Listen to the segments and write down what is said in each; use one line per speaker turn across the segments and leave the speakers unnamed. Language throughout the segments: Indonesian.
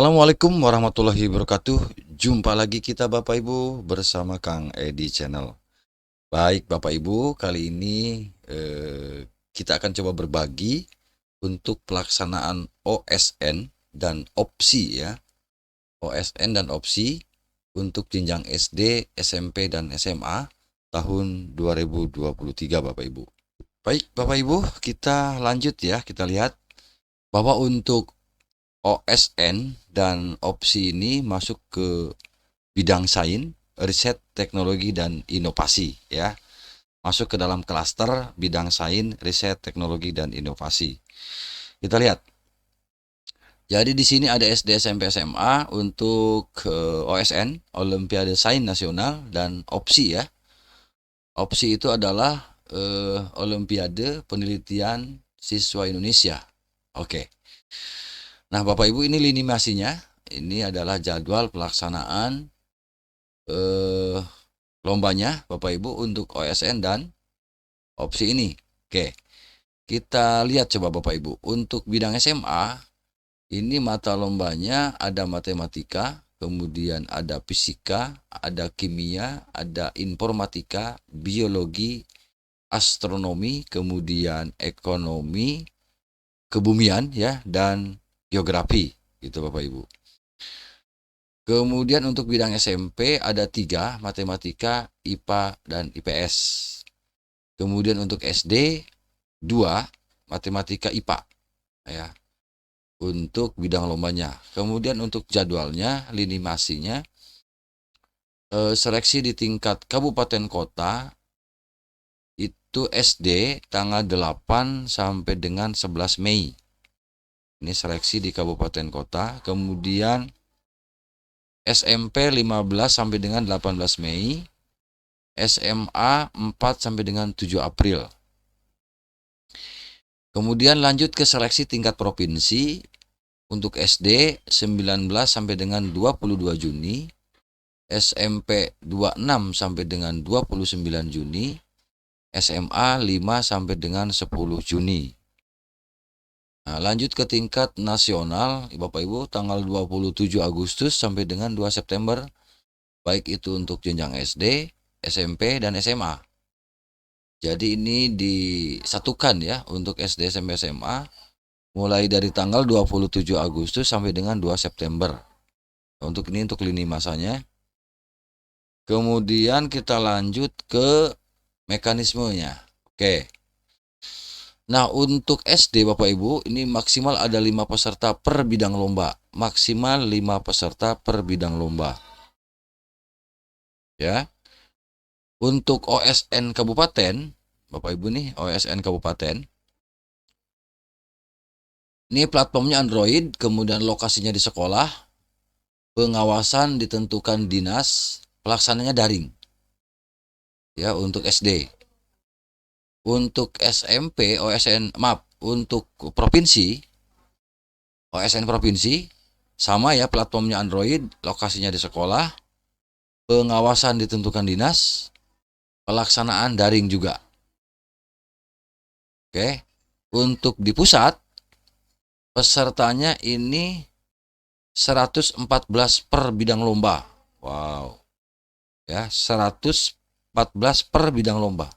Assalamualaikum warahmatullahi wabarakatuh. Jumpa lagi kita Bapak Ibu bersama Kang Edi Channel. Baik Bapak Ibu, kali ini kita akan coba berbagi untuk pelaksanaan OSN dan opsi ya. OSN dan opsi untuk jenjang SD, SMP, dan SMA tahun 2023 Bapak Ibu. Baik Bapak Ibu, kita lanjut ya. Kita lihat bahwa untuk OSN dan opsi ini masuk ke bidang sains, riset, teknologi, dan inovasi ya. Masuk ke dalam klaster bidang sains, riset, teknologi, dan inovasi. Kita lihat. Jadi di sini ada SD, SMP, SMA untuk OSN, Olimpiade Sains Nasional, dan opsi ya. Opsi itu adalah Olimpiade Penelitian Siswa Indonesia. Oke. Nah, Bapak Ibu, ini lini masinya. Ini adalah jadwal pelaksanaan lombanya Bapak Ibu untuk OSN dan opsi ini. Oke, kita lihat coba Bapak Ibu. Untuk bidang SMA, ini mata lombanya ada matematika, kemudian ada fisika, ada kimia, ada informatika, biologi, astronomi, kemudian ekonomi, kebumian ya, dan geografi gitu Bapak Ibu. Kemudian untuk bidang SMP ada 3, matematika, IPA, dan IPS. Kemudian untuk SD 2, matematika, IPA ya, untuk bidang lombanya. Kemudian untuk jadwalnya, lini masinya, seleksi di tingkat kabupaten kota itu SD tanggal 8 sampai dengan 11 Mei. Ini seleksi di kabupaten kota. Kemudian SMP 15 sampai dengan 18 Mei, SMA 4 sampai dengan 7 April. Kemudian lanjut ke seleksi tingkat provinsi untuk SD 19 sampai dengan 22 Juni, SMP 26 sampai dengan 29 Juni, SMA 5 sampai dengan 10 Juni. Nah, lanjut ke tingkat nasional, Bapak Ibu, tanggal 27 Agustus sampai dengan 2 September, baik itu untuk jenjang SD, SMP, dan SMA. Jadi ini disatukan ya untuk SD, SMP, SMA, mulai dari tanggal 27 Agustus sampai dengan 2 September. Untuk ini untuk lini masanya. Kemudian kita lanjut ke mekanismenya. Oke. Nah, untuk SD Bapak Ibu, ini maksimal ada 5 peserta per bidang lomba. Maksimal 5 peserta per bidang lomba. Ya. Untuk OSN Kabupaten, Bapak Ibu nih, OSN Kabupaten. Ini platformnya Android, kemudian lokasinya di sekolah. Pengawasan ditentukan dinas, pelaksananya daring. Ya, untuk SD. Untuk SMP, untuk provinsi, OSN provinsi, sama ya, platformnya Android, lokasinya di sekolah, pengawasan ditentukan dinas, pelaksanaan daring juga. Oke. Untuk di pusat, pesertanya ini 114 per bidang lomba. Wow. Ya, 114 per bidang lomba.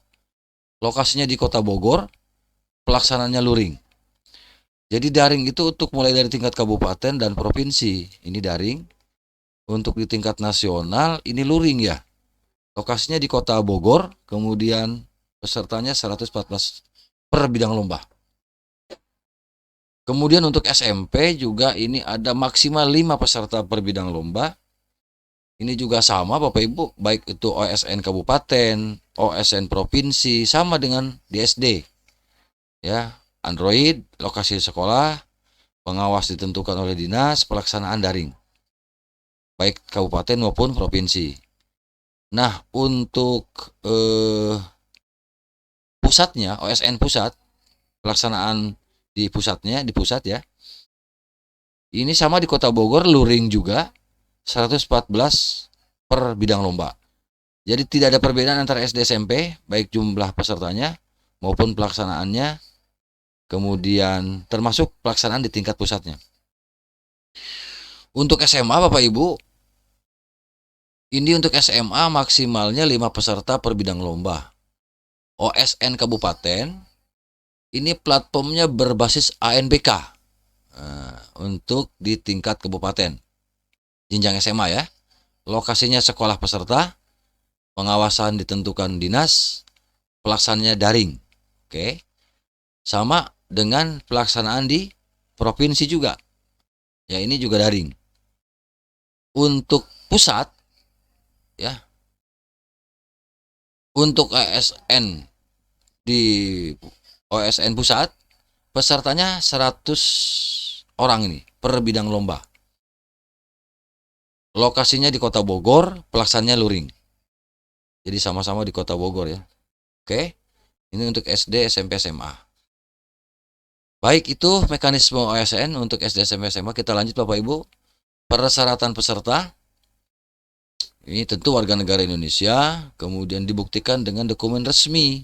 Lokasinya di Kota Bogor, pelaksananya luring. Jadi daring itu untuk mulai dari tingkat kabupaten dan provinsi. Ini daring. Untuk di tingkat nasional, ini luring ya. Lokasinya di Kota Bogor, kemudian pesertanya 114 per bidang lomba. Kemudian untuk SMP juga ini ada maksimal 5 peserta per bidang lomba. Ini juga sama Bapak Ibu, baik itu OSN kabupaten, OSN provinsi, sama dengan di SD. Ya, Android, lokasi sekolah, pengawas ditentukan oleh dinas, pelaksanaan daring. Baik kabupaten maupun provinsi. Nah, untuk pusatnya, OSN pusat, pelaksanaan di pusatnya, di pusat ya. Ini sama di Kota Bogor, luring juga, 114 per bidang lomba. Jadi tidak ada perbedaan antara SD SMP, baik jumlah pesertanya maupun pelaksanaannya, kemudian termasuk pelaksanaan di tingkat pusatnya. Untuk SMA Bapak Ibu, ini untuk SMA maksimalnya 5 peserta per bidang lomba. OSN Kabupaten, ini platformnya berbasis ANBK untuk di tingkat kabupaten, jenjang SMA ya. Lokasinya sekolah peserta, pengawasan ditentukan dinas, pelaksananya daring. Oke. Sama dengan pelaksanaan di provinsi juga. Ya, ini juga daring. Untuk pusat ya, untuk ASN di OSN pusat, pesertanya 100 orang ini per bidang lomba. Lokasinya di Kota Bogor, pelaksananya luring. Jadi sama-sama di Kota Bogor ya. Oke. Ini untuk SD, SMP, SMA. Baik, itu mekanisme OSN untuk SD, SMP, SMA. Kita lanjut Bapak Ibu. Persyaratan peserta. Ini tentu warga negara Indonesia, kemudian dibuktikan dengan dokumen resmi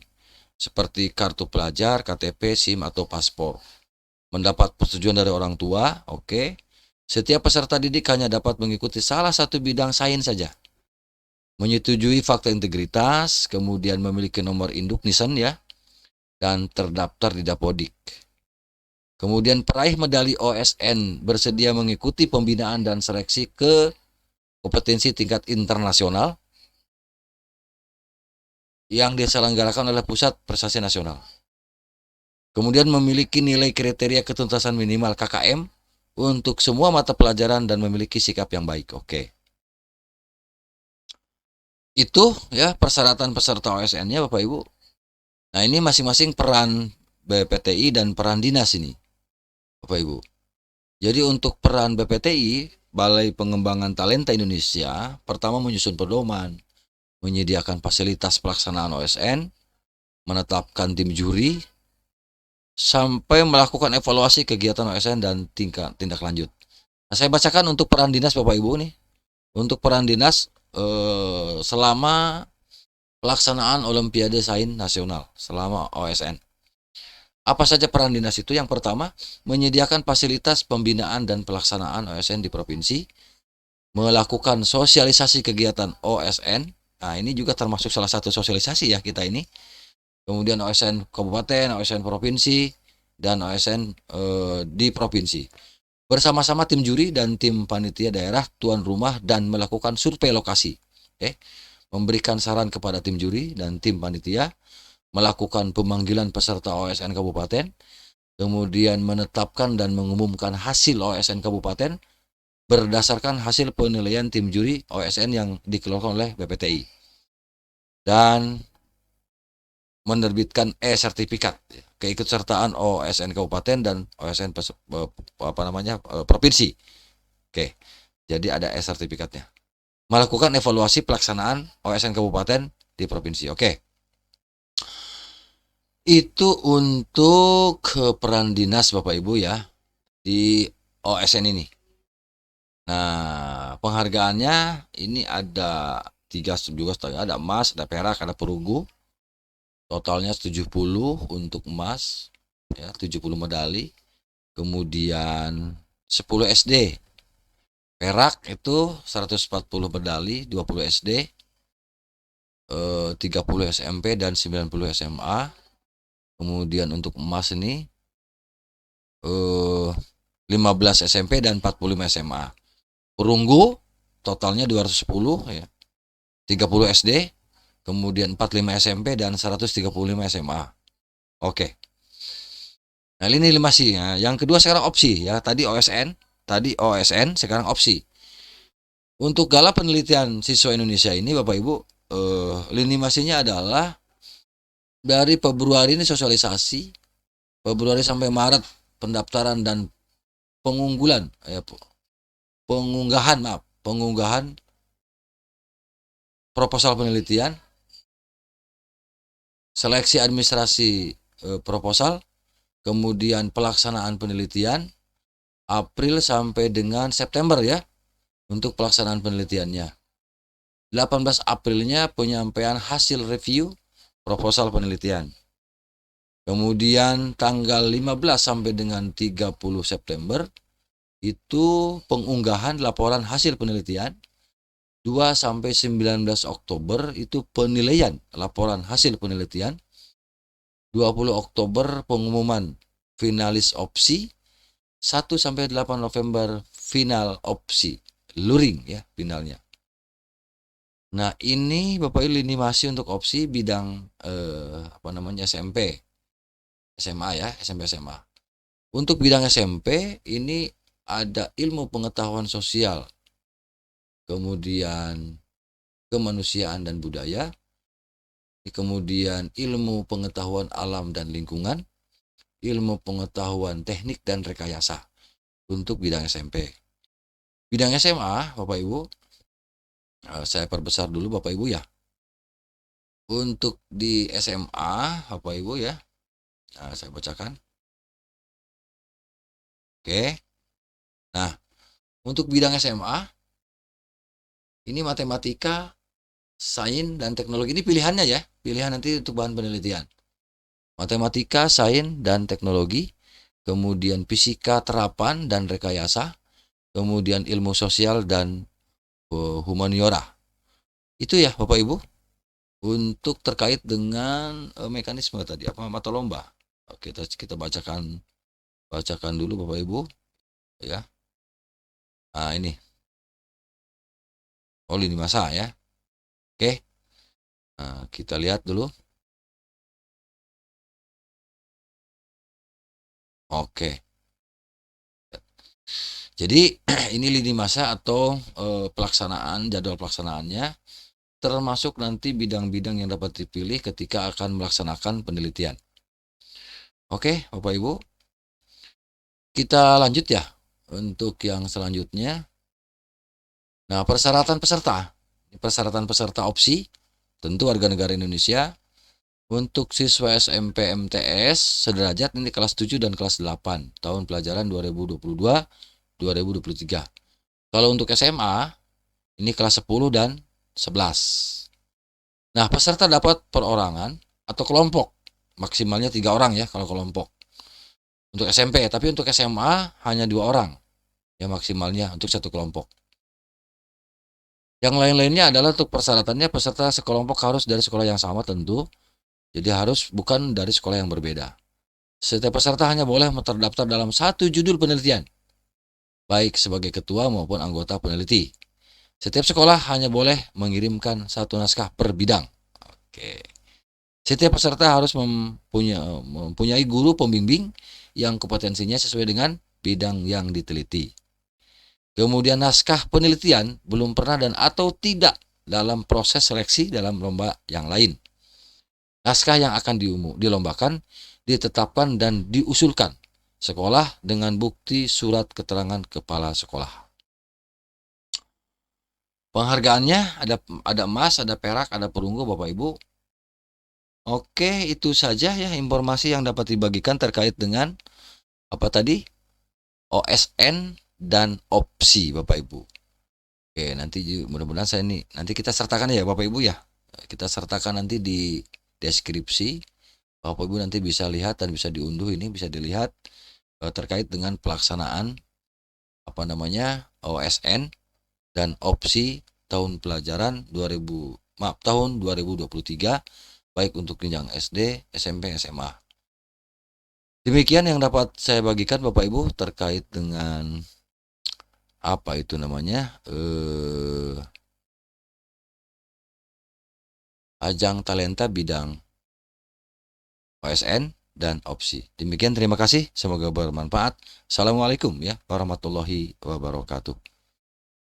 seperti kartu pelajar, KTP, SIM, atau paspor. Mendapat persetujuan dari orang tua, oke. Setiap peserta didik hanya dapat mengikuti salah satu bidang sains saja. Menyetujui fakta integritas, kemudian memiliki nomor induk Nisan ya, dan terdaftar di Dapodik. Kemudian peraih medali OSN bersedia mengikuti pembinaan dan seleksi ke kompetensi tingkat internasional yang diselenggarakan oleh Pusat Prestasi Nasional. Kemudian memiliki nilai kriteria ketuntasan minimal KKM untuk semua mata pelajaran dan memiliki sikap yang baik. Oke. Itu ya persyaratan peserta OSN-nya Bapak Ibu. Nah, ini masing-masing peran BPTI dan peran dinas ini Bapak Ibu. Jadi untuk peran BPTI, Balai Pengembangan Talenta Indonesia, pertama menyusun pedoman, menyediakan fasilitas pelaksanaan OSN, menetapkan tim juri, sampai melakukan evaluasi kegiatan OSN dan tindak lanjut. Nah, saya bacakan untuk peran dinas Bapak Ibu nih. Untuk peran dinas selama pelaksanaan Olimpiade Sains Nasional selama OSN. Apa saja peran dinas itu? Yang pertama, menyediakan fasilitas pembinaan dan pelaksanaan OSN di provinsi, melakukan sosialisasi kegiatan OSN. Nah, ini juga termasuk salah satu sosialisasi ya kita ini. Kemudian OSN kabupaten, OSN provinsi, dan OSN di provinsi. Bersama-sama tim juri dan tim panitia daerah tuan rumah dan melakukan survei lokasi. Memberikan saran kepada tim juri dan tim panitia, melakukan pemanggilan peserta OSN kabupaten, kemudian menetapkan dan mengumumkan hasil OSN kabupaten berdasarkan hasil penilaian tim juri OSN yang dikeluarkan oleh BPTI, dan menerbitkan e-sertifikat keikutsertaan OSN kabupaten dan OSN provinsi. Oke, jadi ada e-sertifikatnya. Melakukan evaluasi pelaksanaan OSN kabupaten di provinsi. Oke. Itu untuk peran dinas Bapak Ibu ya di OSN ini. Nah, penghargaannya ini ada 3 juga, ada emas, ada perak, ada perunggu. Totalnya 70 untuk emas ya, 70 medali. Kemudian 10 SD. Perak itu 140 medali, 20 SD, 30 SMP dan 90 SMA. Kemudian untuk emas ini 15 SMP dan 45 SMA. Perunggu totalnya 210 ya. 30 SD, kemudian 45 SMP dan 135 SMA. Oke. Nah, ini masih ya. Yang kedua sekarang opsi ya. Tadi OSN, sekarang opsi. Untuk gala penelitian siswa Indonesia ini Bapak Ibu, lini masinya adalah dari Februari ini sosialisasi, Februari sampai Maret pendaftaran dan pengunggahan proposal penelitian, seleksi administrasi proposal, kemudian pelaksanaan penelitian April sampai dengan September ya untuk pelaksanaan penelitiannya. 18 Aprilnya penyampaian hasil review proposal penelitian. Kemudian tanggal 15 sampai dengan 30 September itu pengunggahan laporan hasil penelitian. 2 sampai 19 Oktober itu penilaian laporan hasil penelitian. 20 Oktober pengumuman finalis opsi. 1 sampai 8 November final opsi. Luring ya finalnya. Nah, ini Bapak Ibu lini masa untuk opsi bidang SMP, SMA ya, SMP SMA. Untuk bidang SMP ini ada ilmu pengetahuan sosial, kemudian kemanusiaan dan budaya, kemudian ilmu pengetahuan alam dan lingkungan, ilmu pengetahuan teknik dan rekayasa untuk bidang SMP. Bidang SMA, Bapak Ibu, saya perbesar dulu Bapak Ibu ya. Untuk di SMA, Bapak Ibu ya, saya bacakan. Oke. Nah, untuk bidang SMA, ini matematika, sains, dan teknologi. Ini pilihannya ya, pilihan nanti untuk bahan penelitian. Matematika, sains, dan teknologi, kemudian fisika terapan dan rekayasa, kemudian ilmu sosial dan humaniora. Itu ya Bapak Ibu, untuk terkait dengan mekanisme tadi, apa mata lomba. Kita bacakan dulu Bapak Ibu ya. Nah, ini. Oh, lini masa ya. Oke. Nah, kita lihat dulu. Oke. Jadi ini lini masa atau jadwal pelaksanaannya, termasuk nanti bidang-bidang yang dapat dipilih ketika akan melaksanakan penelitian. Oke, Bapak Ibu. Kita lanjut ya untuk yang selanjutnya. Nah, persyaratan peserta opsi, tentu warga negara Indonesia. Untuk siswa SMP MTS sederajat ini kelas 7 dan kelas 8 tahun pelajaran 2022-2023. Kalau untuk SMA ini kelas 10 dan 11. Nah, peserta dapat perorangan atau kelompok. Maksimalnya 3 orang ya kalau kelompok. Untuk SMP, tapi untuk SMA hanya 2 orang. Ya maksimalnya untuk satu kelompok. Yang lain-lainnya adalah untuk persyaratannya peserta sekelompok harus dari sekolah yang sama tentu. Jadi harus bukan dari sekolah yang berbeda. Setiap peserta hanya boleh terdaftar dalam satu judul penelitian, baik sebagai ketua maupun anggota peneliti. Setiap sekolah hanya boleh mengirimkan satu naskah per bidang. Oke. Setiap peserta harus mempunyai guru pembimbing yang kompetensinya sesuai dengan bidang yang diteliti. Kemudian naskah penelitian belum pernah dan atau tidak dalam proses seleksi dalam lomba yang lain. Naskah yang akan dilombakan ditetapkan dan diusulkan sekolah dengan bukti surat keterangan kepala sekolah. Penghargaannya ada emas, ada perak, ada perunggu Bapak Ibu. Oke, itu saja ya informasi yang dapat dibagikan terkait dengan apa tadi? OSN dan opsi Bapak Ibu. Oke, nanti mudah-mudahan nanti kita sertakan ya Bapak Ibu ya. Kita sertakan nanti di deskripsi. Bapak Ibu nanti bisa lihat dan bisa diunduh, ini bisa dilihat terkait dengan pelaksanaan OSN dan opsi tahun pelajaran tahun 2023 baik untuk jenjang SD, SMP, SMA. Demikian yang dapat saya bagikan Bapak Ibu terkait dengan ajang talenta bidang OSN dan opsi. Demikian, terima kasih, semoga bermanfaat. Assalamualaikum ya warahmatullahi wabarakatuh.